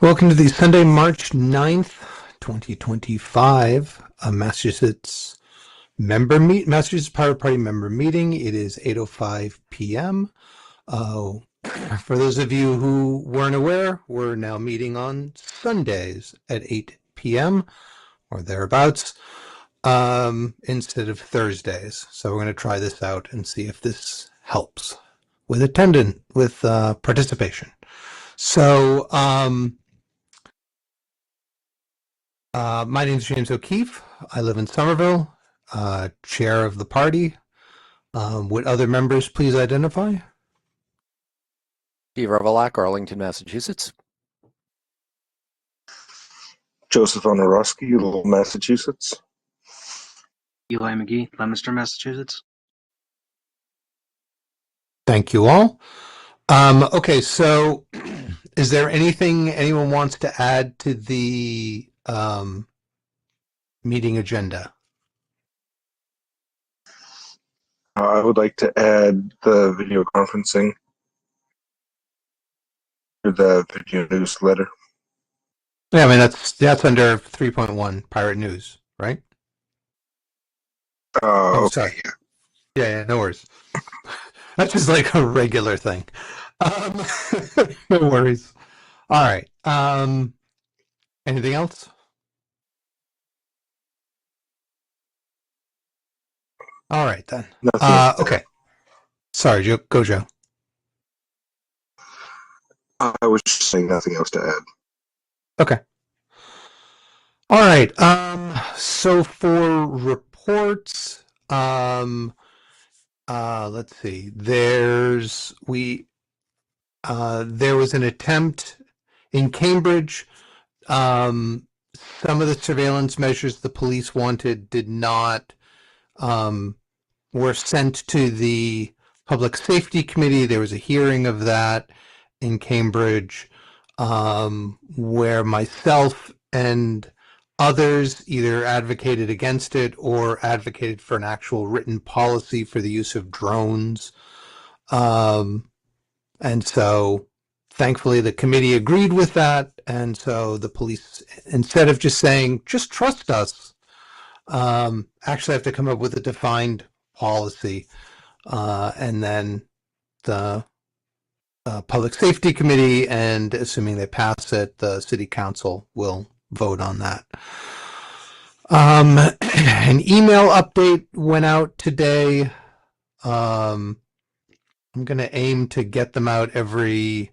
Welcome to the Sunday, March 9th, 2025 Massachusetts Pirate Party member meeting. It is 8:05 p.m. For those of you who weren't aware, we're now meeting on Sundays at 8 p.m. or thereabouts, instead of Thursdays. So we're going to try this out and see if this helps with participation. So, my name is James O'Keefe. I live in Somerville, chair of the party. Would other members please identify? Steve Revelak, Arlington, Massachusetts. Joseph Honorowski, Lowell, Massachusetts. Eli McGee, Leominster, Massachusetts. Thank you all. Okay, so is there anything anyone wants to add to the meeting agenda? I would like to add the video conferencing to the video newsletter. Yeah, I mean that's under 3.1 Pirate News, right? Okay. Sorry. Yeah, no worries. That's just like a regular thing. No worries. All right. Anything else? All right then. Okay. Sorry, Joe. Go, Joe. I was just saying nothing else to add. Okay. All right. So for reports, let's see. There was an attempt in Cambridge. Some of the surveillance measures the police wanted did not, were sent to the Public Safety Committee. There was a hearing of that in Cambridge, where myself and others either advocated against it or advocated for an actual written policy for the use of drones. And so thankfully the committee agreed with that. And so the police, instead of just saying, just trust us, actually have to come up with a defined policy. And then the Public Safety Committee, and assuming they pass it, the City Council will vote on that. An email update went out today. I'm going to aim to get them out every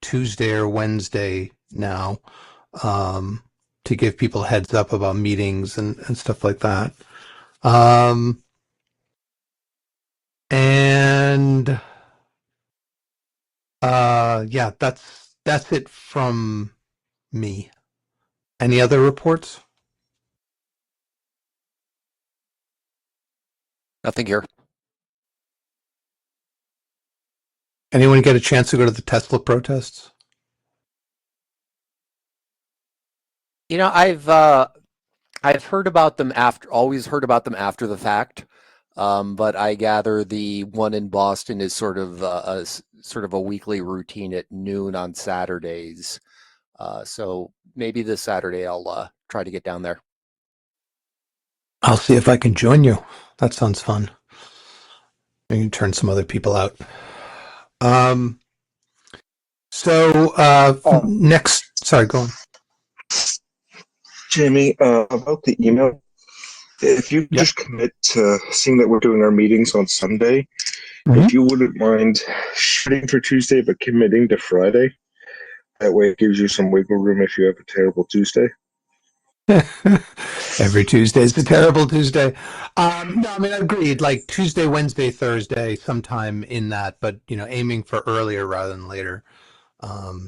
Tuesday or Wednesday now, to give people heads up about meetings and stuff like that. Yeah, that's it from me. Any other reports? Nothing here. Anyone get a chance to go to the Tesla protests? You know, I've heard about them always heard about them after the fact. But I gather the one in Boston is sort of a weekly routine at noon on Saturdays. So maybe this Saturday I'll try to get down there. I'll see if I can join you. That sounds fun. I can turn some other people out. Next, sorry, go on. Jamie, about the email, if you just commit to seeing that we're doing our meetings on Sunday, if you wouldn't mind shooting for Tuesday but committing to Friday, that way it gives you some wiggle room if you have a terrible Tuesday. Every Tuesday is a terrible Tuesday. No, I mean, I agreed, like Tuesday, Wednesday, Thursday, sometime in that, but, aiming for earlier rather than later. So,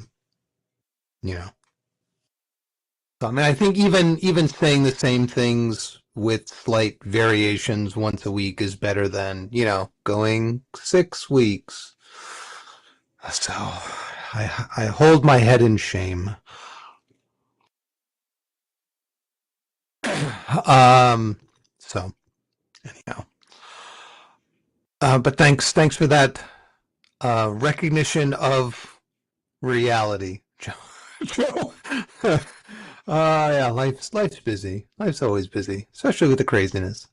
I mean, I think even saying the same things with slight variations once a week is better than, going 6 weeks. So I hold my head in shame. So anyhow, but thanks for that recognition of reality, Joe. Yeah, life's busy. Life's always busy, especially with the craziness.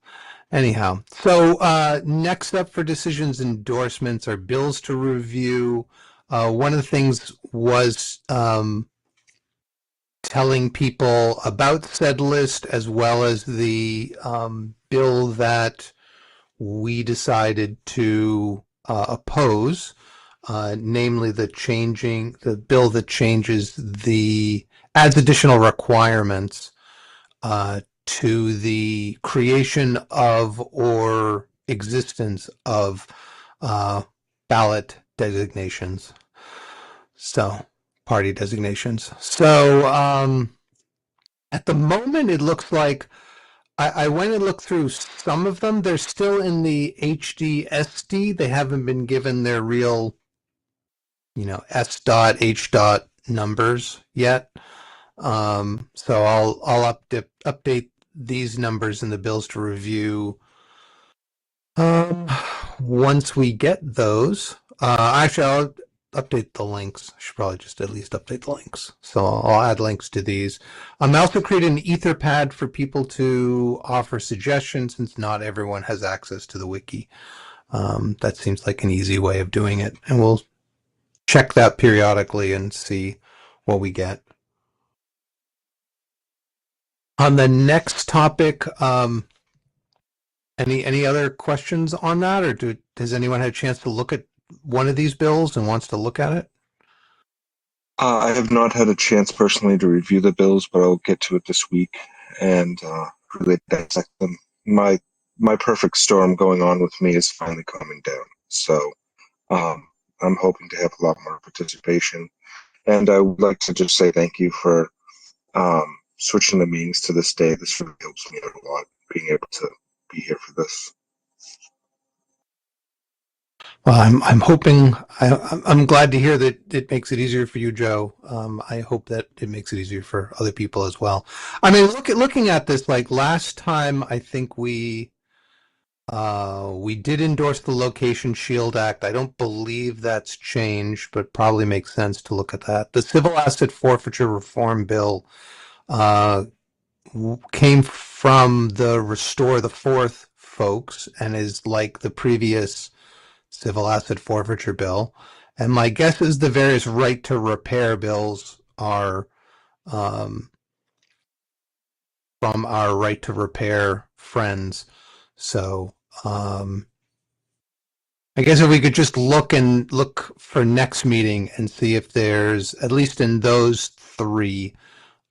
Anyhow, so next up for decisions endorsements are bills to review. One of the things was telling people about said list as well as the bill that we decided to oppose, namely the bill that adds additional requirements to the creation of or existence of ballot designations. So, party designations. So, at the moment, it looks like I went and looked through some of them. They're still in the HDSD. They haven't been given their real, S dot H dot numbers yet. So I'll update these numbers in the bills to review once we get those. Actually, I'll update the links. I should probably just at least update the links. So I'll add links to these. I'm also creating an Etherpad for people to offer suggestions since not everyone has access to the wiki. That seems like an easy way of doing it. And we'll check that periodically and see what we get. On the next topic, any other questions on that, or has anyone had a chance to look at one of these bills and wants to look at it? I have not had a chance personally to review the bills, but I'll get to it this week and really dissect them. My perfect storm going on with me is finally calming down, so I'm hoping to have a lot more participation. And I would like to just say thank you for switching the meetings to this day. This really helps me out a lot, being able to be here for this. Well, I'm hoping. I'm glad to hear that it makes it easier for you, Joe. I hope that it makes it easier for other people as well. I mean, looking at this, like last time, I think we did endorse the Location Shield Act. I don't believe that's changed, but probably makes sense to look at that. The Civil Asset Forfeiture Reform Bill came from the Restore the Fourth folks and is like the previous Civil Asset Forfeiture Bill. And my guess is the various right to repair bills are from our right to repair friends. So I guess if we could just look for next meeting and see if there's, at least in those three,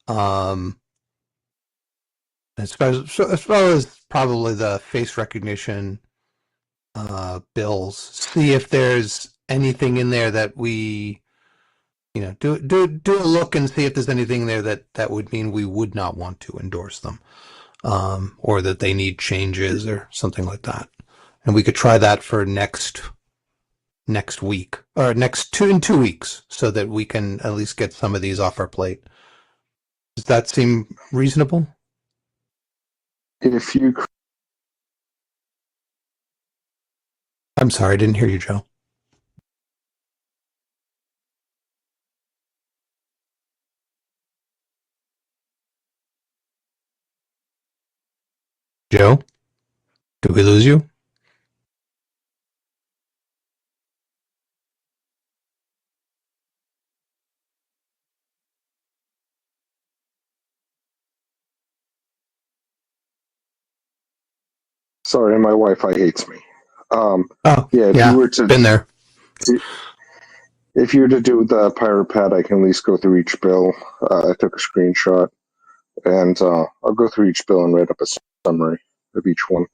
as well as probably the face recognition bills, see if there's anything in there that we, do a look and see if there's anything there that would mean we would not want to endorse them, or that they need changes or something like that. And we could try that for next week or in 2 weeks, so that we can at least get some of these off our plate. Does that seem reasonable? If you I'm sorry, I didn't hear you, Joe. Joe, did we lose you? Sorry, my Wi-Fi hates me. Oh, If yeah, you were to been there. If you were to do the Pirate Pad, I can at least go through each bill. I took a screenshot, and I'll go through each bill and write up a summary of each one.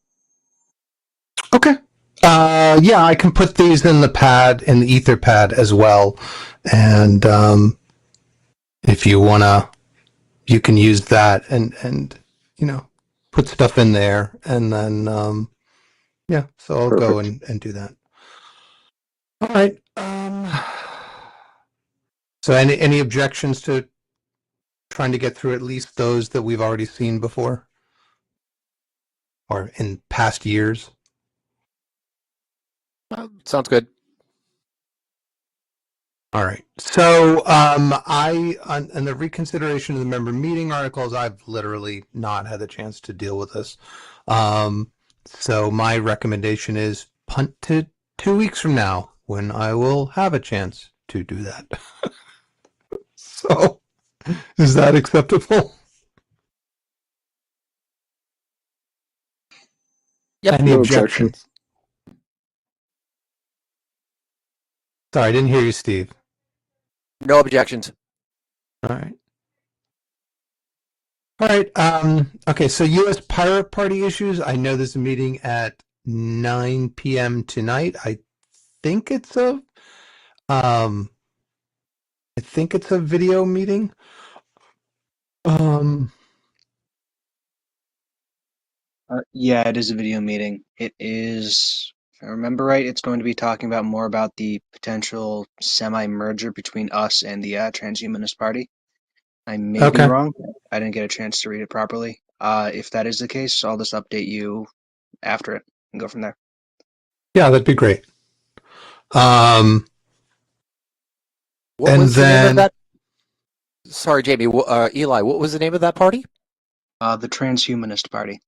Okay. Yeah, I can put these in the Etherpad as well. And if you wanna, you can use that and put stuff in there, and then yeah. So I'll go and do that. All right. So any objections to trying to get through at least those that we've already seen before, or in past years? Sounds good. All right. So on the reconsideration of the member meeting articles, I've literally not had a chance to deal with this. So my recommendation is punt to 2 weeks from now when I will have a chance to do that. So is that acceptable? Yep. Any No objection. objections? Sorry, I didn't hear you, Steve. No objections. All right. All right. Okay. So U.S. Pirate Party issues. I know there's a meeting at 9 p.m. tonight. I think it's a video meeting. Yeah, it is a video meeting. It is, if I remember right, it's going to be talking about more about the potential semi-merger between us and the Transhumanist Party. I may be Okay. wrong. I didn't get a chance to read it properly. If that is the case, I'll just update you after it and go from there. Yeah, that'd be great. What And was the name of then that? Sorry, Jamie. Eli, what was the name of that party? The Transhumanist Party.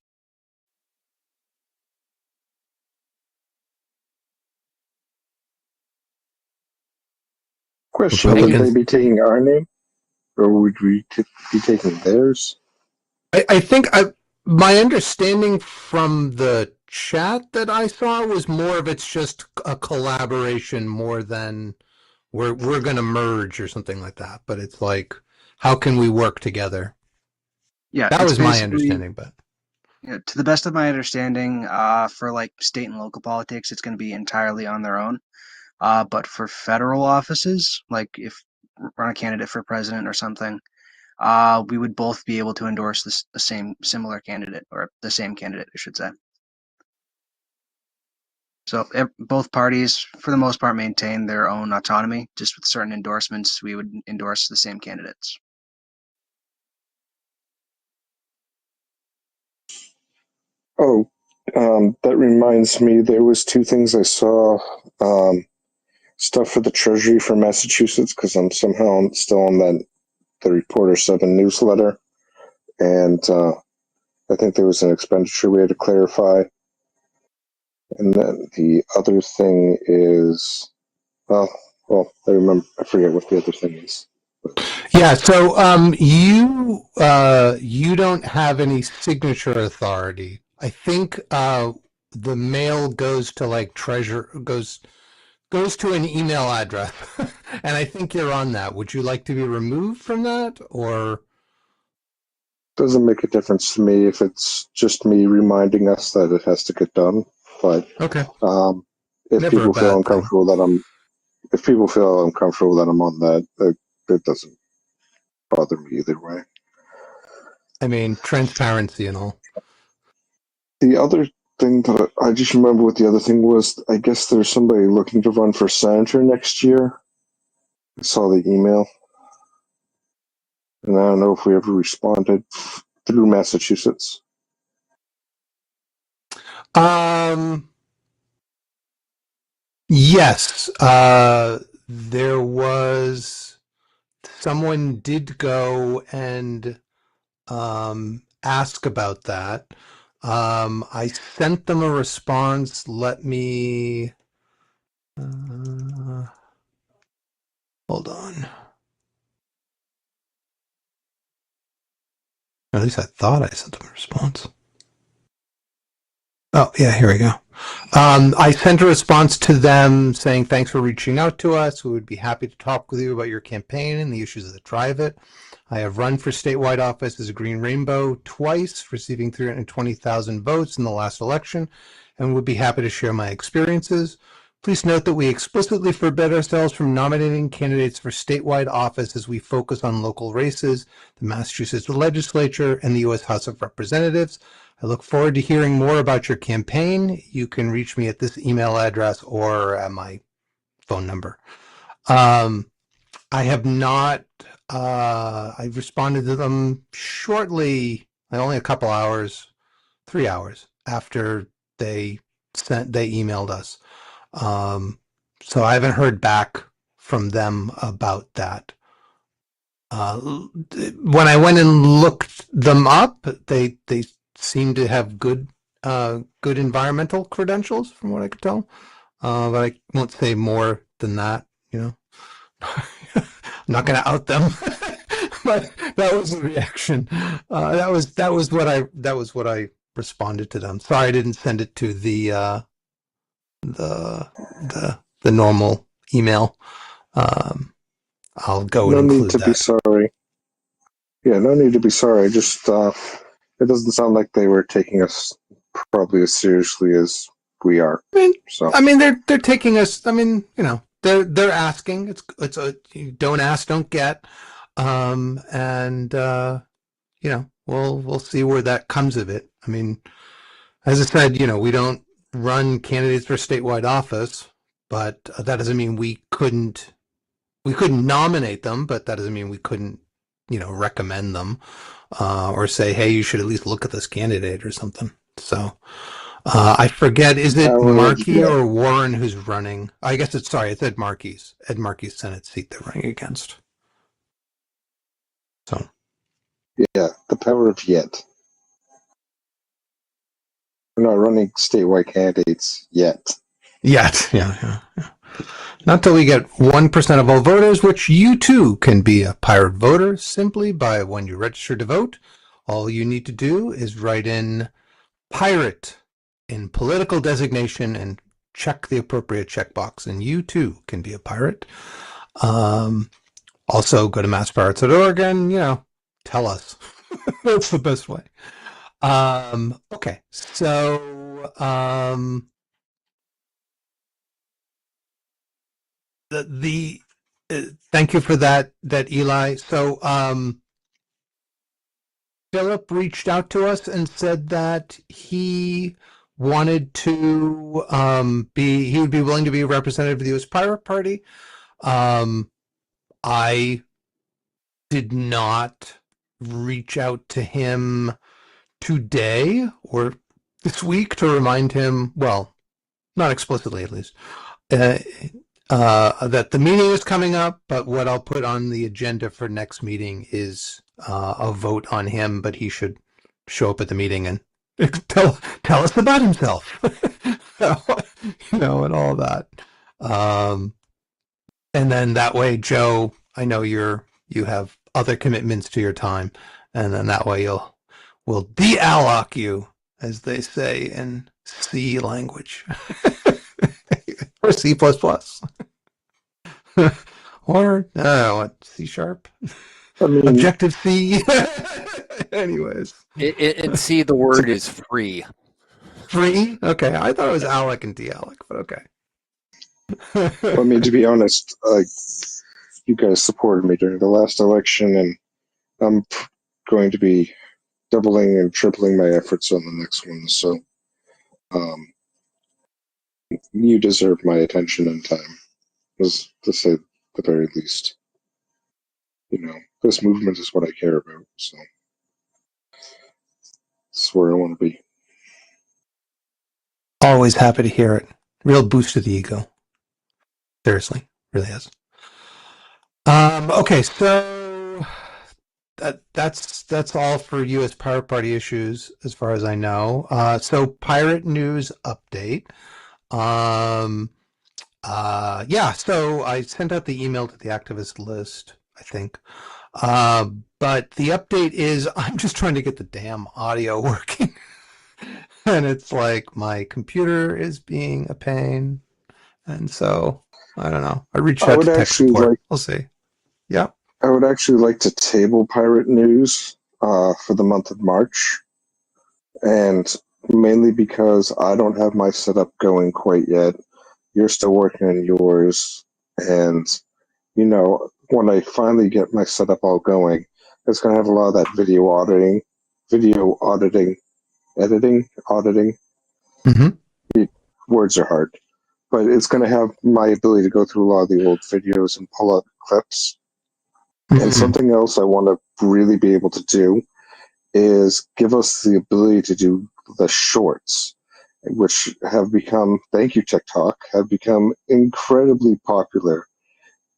Question: Republicans. Would they be taking our name, or would we be taking theirs? I think my understanding from the chat that I saw was more of it's just a collaboration more than we're going to merge or something like that. But it's like, how can we work together? Yeah, That it's was my basically, understanding, but yeah, to the best of my understanding, for like state and local politics, it's going to be entirely on their own. But for federal offices, like if we're a candidate for president or something, we would both be able to endorse the same similar candidate, or the same candidate, I should say. So both parties, for the most part, maintain their own autonomy. Just with certain endorsements, we would endorse the same candidates. Oh, that reminds me. There was two things I saw. Stuff for the Treasury for Massachusetts, because I'm somehow still on the Reporter 7 newsletter, and I think there was an expenditure we had to clarify. And then the other thing is, well, I forget what the other thing is. yeah. So you don't have any signature authority. I think the mail goes to like goes to an email address, and I think you're on that. Would you like to be removed from that, or? Doesn't make a difference to me if it's just me reminding us that it has to get done. But Okay. if Never a people feel bad thing. uncomfortable that if people feel uncomfortable that I'm on that, it doesn't bother me either way. I mean, transparency and all. The other thing that I just remember what the other thing was, I guess there's somebody looking to run for senator next year. I saw the email. And I don't know if we ever responded through Massachusetts. Yes. There was someone did go and ask about that. I sent them a response. Let me hold on. At least I thought I sent them a response. Oh, yeah, here we go. I sent a response to them saying, thanks for reaching out to us. We would be happy to talk with you about your campaign and the issues that drive it. I have run for statewide office as a Green Rainbow twice, receiving 320,000 votes in the last election, and would be happy to share my experiences. Please note that we explicitly forbid ourselves from nominating candidates for statewide office as we focus on local races, the Massachusetts legislature, and the U.S. House of Representatives. I look forward to hearing more about your campaign. You can reach me at this email address or at my phone number. I have not, I responded to them shortly, only a couple hours, 3 hours after they emailed us. So I haven't heard back from them about that. When I went and looked them up, they seem to have good environmental credentials, from what I could tell. But I won't say more than that. I'm not going to out them. But that was the reaction. That was what I responded to them. Sorry, I didn't send it to the normal email. I'll go No and need include to be that. sorry. Yeah, no need to be sorry. Just it doesn't sound like they were taking us probably as seriously as we are. So I mean, they're taking us. I mean, they're asking. It's a don't ask, don't get. And we'll see where that comes of it. I mean, as I said, we don't run candidates for statewide office, but that doesn't mean we couldn't nominate them, but that doesn't mean we couldn't, recommend them, or say, hey, you should at least look at this candidate or something. So, I forget, is it Markey or Warren who's running? I guess it's Ed Markey's Senate seat they're running against. So, yeah, the power of yet. We're not running statewide candidates yet. Yet, yeah. Not till we get 1% of all voters, which you too can be a pirate voter simply by when you register to vote. All you need to do is write in pirate in political designation and check the appropriate checkbox, and you too can be a pirate. Also, go to masspirates.org and, tell us. That's the best way. Okay, so thank you for that, Eli. So Philip reached out to us and said that he wanted to he would be willing to be a representative of the U.S. Pirate Party. I did not reach out to him today or this week to remind him, well, not explicitly at least, that the meeting is coming up, but what I'll put on the agenda for next meeting is a vote on him, but he should show up at the meeting and tell us about himself, and all that. And then that way, Joe, I know you have other commitments to your time, and then that way we'll de-alloc you, as they say in C language. Or C++. Or, what, C#? I mean, Objective-C? Anyways. In C, the word is free. Free? Okay, I thought it was Alec and de-alloc, but okay. I mean, to be honest, you guys supported me during the last election, and I'm going to be doubling and tripling my efforts on the next one. So, you deserve my attention and time, was to say the very least. This movement is what I care about. So, that's where I want to be. Always happy to hear it. Real boost to the ego. Seriously, really is. Okay, so that's all for U.S. Pirate Party issues, as far as I know. So pirate news update. So I sent out the email to the activist list, I think. But the update is I'm just trying to get the damn audio working. And it's like my computer is being a pain. And so, I don't know. I reached out to tech support. We'll see. Yeah. I would actually like to table pirate news for the month of March. And mainly because I don't have my setup going quite yet. You're still working on yours. And, when I finally get my setup all going, it's going to have a lot of that video auditing. Mm-hmm. Words are hard. But it's going to have my ability to go through a lot of the old videos and pull out clips. Mm-hmm. And something else I want to really be able to do is give us the ability to do the shorts, which have become, thank you TikTok, have become incredibly popular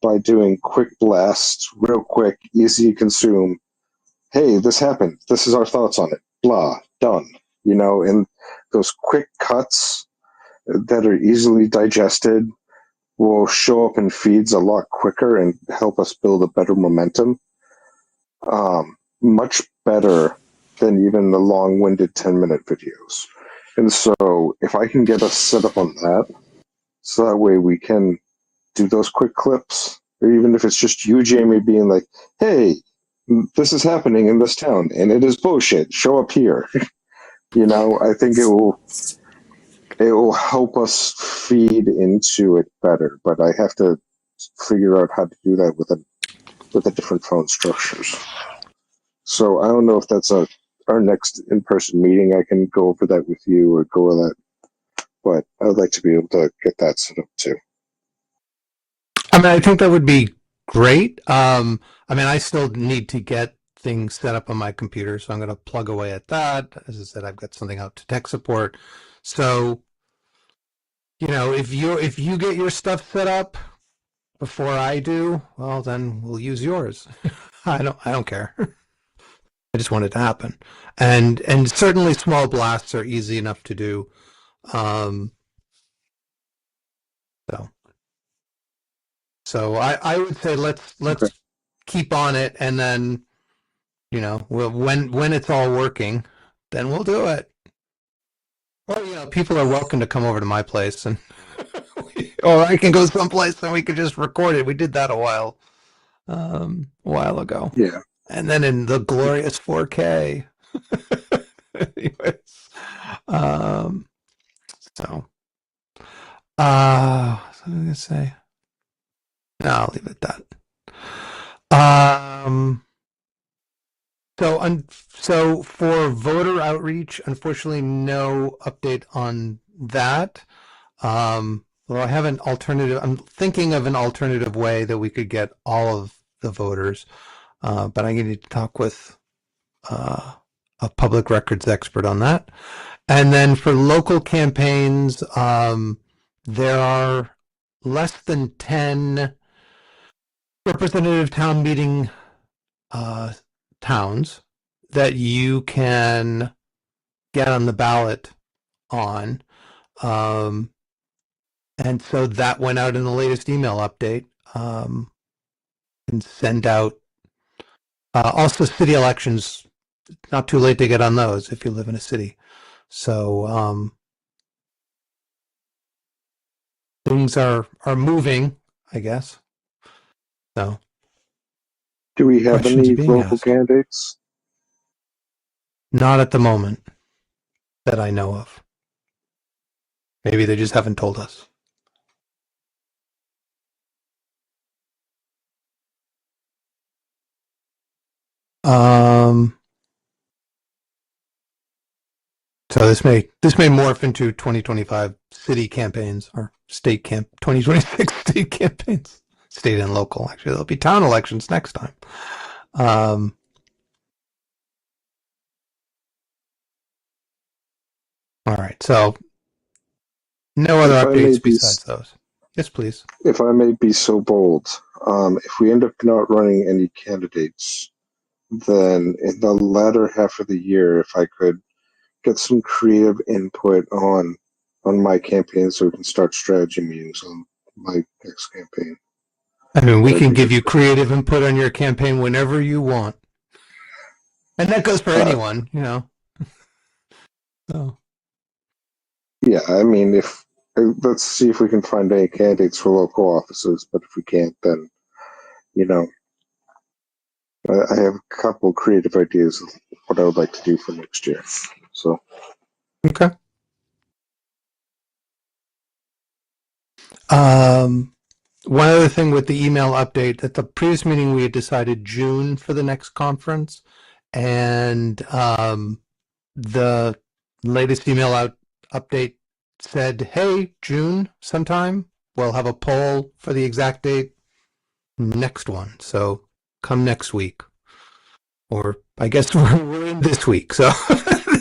by doing quick blasts, real quick, easy to consume. Hey, this happened. This is our thoughts on it. Blah, done. And those quick cuts that are easily digested will show up in feeds a lot quicker and help us build a better momentum. Much better than even the long-winded 10-minute videos. And so if I can get us set up on that, so that way we can do those quick clips, or even if it's just you, Jamie, being like, hey, this is happening in this town, and it is bullshit. Show up here. I think it will help us feed into it better, but I have to figure out how to do that with the different phone structures. So I don't know if that's our next in-person meeting. I can go over that with you or go over that, but I would like to be able to get that set up too. I mean, I think that would be great. I still need to get things set up on my computer, so I'm going to plug away at that. As I said, I've got something out to tech support. So, if you get your stuff set up before I do, well, then we'll use yours. I don't care. I just want it to happen. And certainly small blasts are easy enough to do. So I would say let's Okay. keep on it, and then when it's all working, then we'll do it. Or people are welcome to come over to my place, and or I can go someplace and we could just record it. We did that a while ago. Yeah. And then in the glorious 4K. Anyways, so what was I gonna say? No, I'll leave it at that. So for voter outreach, unfortunately, no update on that. Well, I have an alternative. I'm thinking of an alternative way that we could get all of the voters, but I need to talk with a public records expert on that. And then for local campaigns, there are less than 10 representative town meeting towns that you can get on the ballot on. And so that went out in the latest email update. And send out also city elections. Not too late to get on those if you live in a city. So things are moving, I guess. So Do we have questions any are being local asked. candidates? Not at the moment that I know of. Maybe they just haven't told us. So this may morph into 2025 city campaigns or 2026 state campaigns, state and local. Actually, there'll be town elections next time. All right. So no other updates besides those. Yes, please. If I may be so bold, if we end up not running any candidates, then in the latter half of the year, if I could get some creative input on my campaign so we can start strategy meetings on my next campaign. I mean, we can give you creative input on your campaign whenever you want. And that goes for anyone, So. Yeah, I mean, let's see if we can find any candidates for local offices, but if we can't, then, I have a couple creative ideas of what I would like to do for next year. So. Okay. One other thing with the email update, at the previous meeting, we had decided June for the next conference, and the latest email update said, hey, June sometime, we'll have a poll for the exact date next one. So come next week, or I guess we're in this week. So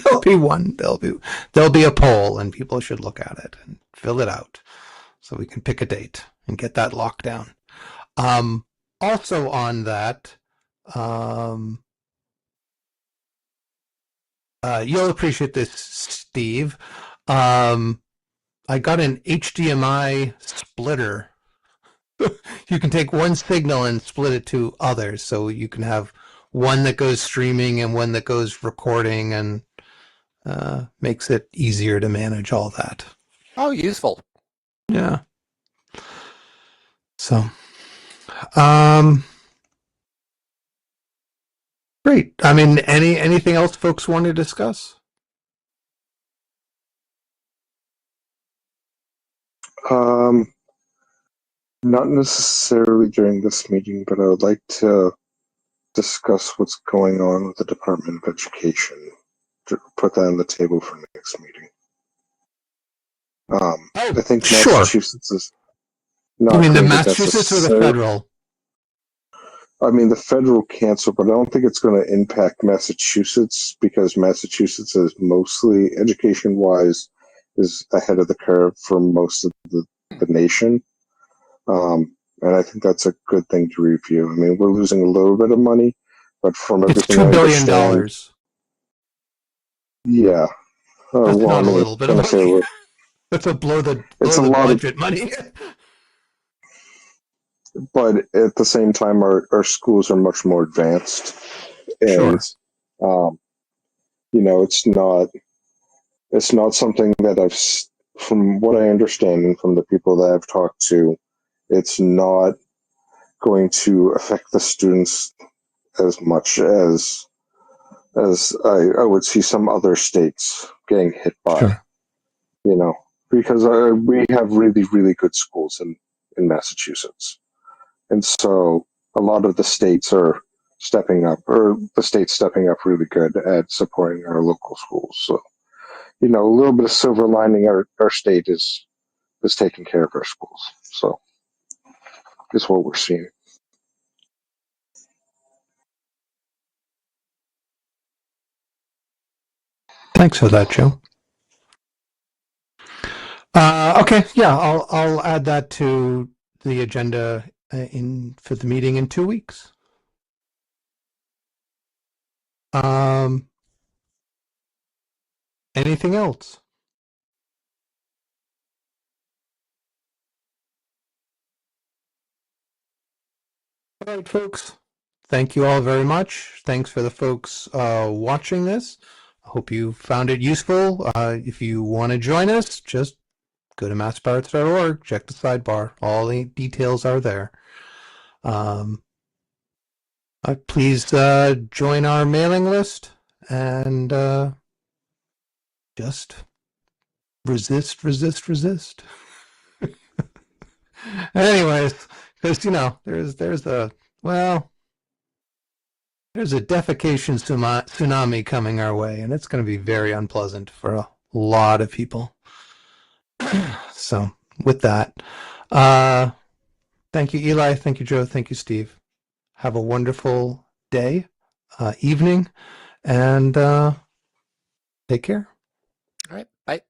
there'll be one, there'll be a poll, and people should look at it and fill it out so we can pick a date and get that locked down. Also on that, you'll appreciate this, Steve. I got an HDMI splitter. You can take one signal and split it to others, so you can have one that goes streaming and one that goes recording, and makes it easier to manage all that. Oh, useful. Yeah. So, great. I mean, anything else folks want to discuss? Not necessarily during this meeting, but I would like to discuss what's going on with the Department of Education. To put that on the table for next meeting. I think Sure. Massachusetts is You not mean the going to Massachusetts or the necessarily. federal? I mean, the federal cancel, but I don't think it's going to impact Massachusetts because Massachusetts is mostly education-wise is ahead of the curve for most of the nation. And I think that's a good thing to review. I mean, we're losing a little bit of money, but from It's everything $2 I billion. understand, That's yeah. Well, I not a mean, little bit of when I say money. That's a blow the it's a lot of, budget money. but at the same time, our schools are much more advanced, and Sure. you know, it's not something that from what I understand and from the people that I've talked to, it's not going to affect the students as much as I would see some other states getting hit by, Sure. you know, because we have really, really good schools in Massachusetts. And so a lot of the states are stepping up, or the state's stepping up really good at supporting our local schools. So, you know, a little bit of silver lining, our state is taking care of our schools. So is what we're seeing. Thanks for that, Joe. Okay, yeah, I'll add that to the agenda for the meeting in 2 weeks. Anything else? All right, folks. Thank you all very much. Thanks for the folks watching this. I hope you found it useful. If you want to join us, just go to masspirates.org, check the sidebar. All the details are there. Please join our mailing list and just resist. Anyways, because there's a defecation tsunami coming our way, and it's going to be very unpleasant for a lot of people. So, with that, thank you, Eli. Thank you, Joe. Thank you, Steve. Have a wonderful day, evening, and take care. All right. Bye.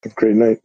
Have a great night.